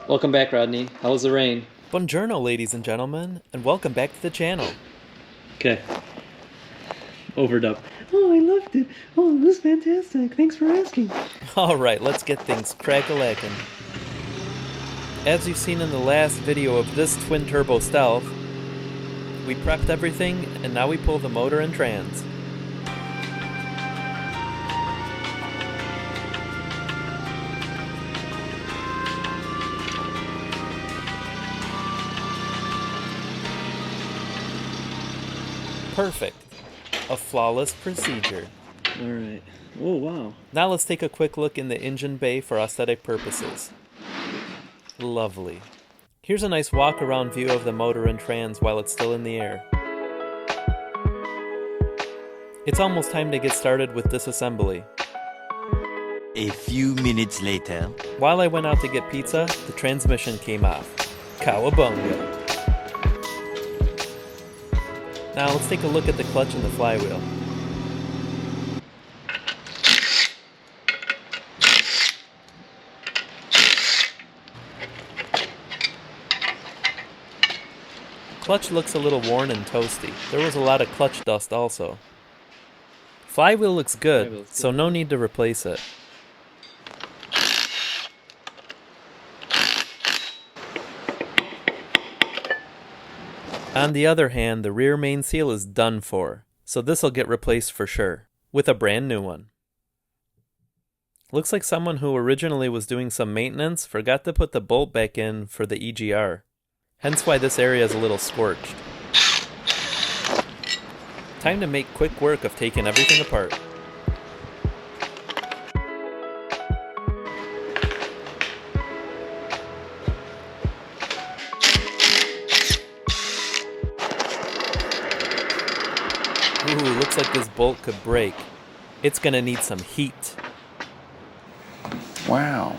Welcome back, Rodney. How was the rain? Buongiorno, ladies and gentlemen, and welcome back to the channel. Okay. Overdub. Oh, I loved it. Oh, it was fantastic. Thanks for asking. Alright, let's get things crack-a-lackin'. As you've seen in the last video of this twin-turbo stealth, we prepped everything, and now we pull the motor and trans. Perfect. A flawless procedure. Alright. Oh, wow. Now let's take a quick look in the engine bay for aesthetic purposes. Lovely. Here's a nice walk-around view of the motor and trans while it's still in the air. It's almost time to get started with disassembly. A few minutes later. While I went out to get pizza, the transmission came off. Cowabunga! Now let's take a look at the clutch and the flywheel. Clutch looks a little worn and toasty. There was a lot of clutch dust also. Flywheel looks good, so no need to replace it. On the other hand, the rear main seal is done for, so this'll get replaced for sure, with a brand new one. Looks like someone who originally was doing some maintenance forgot to put the bolt back in for the EGR, hence why this area is a little scorched. Time to make quick work of taking everything apart. Ooh, looks like this bolt could break. It's gonna need some heat. Wow.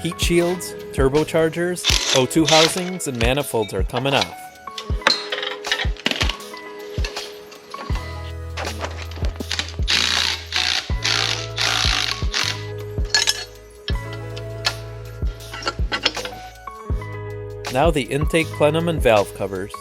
Heat shields, turbochargers, O2 housings, and manifolds are coming off. Now the intake plenum and valve covers.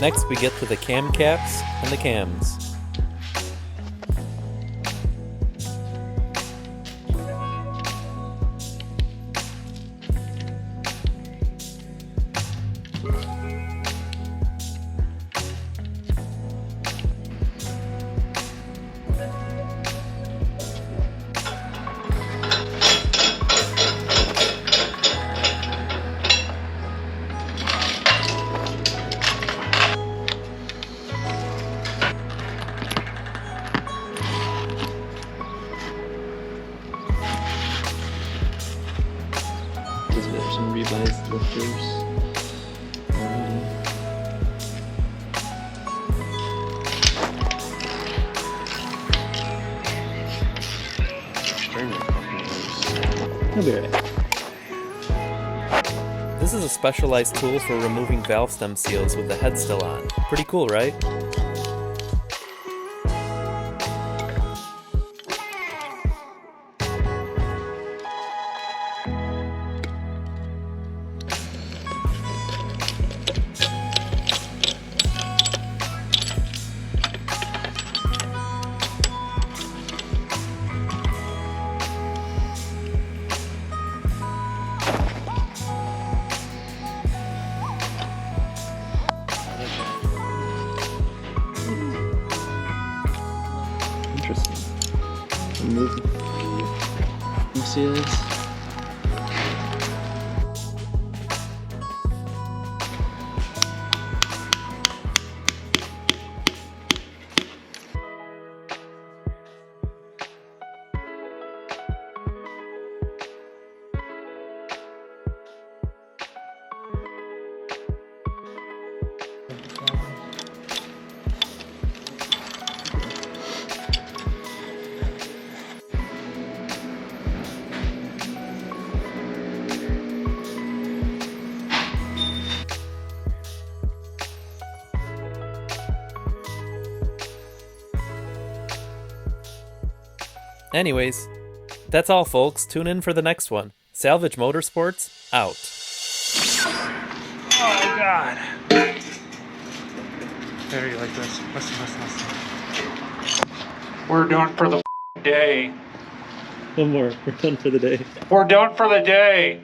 Next we get to the cam caps and the cams. He'll be right. This is a specialized tool for removing valve stem seals with the head still on. Pretty cool, right? Interesting. Move. You see this? Anyways, that's all folks. Tune in for the next one. Salvage Motorsports, out. Oh God. There, you like this. Listen. We're done for the day. One more. We're done for the day. We're done for the day.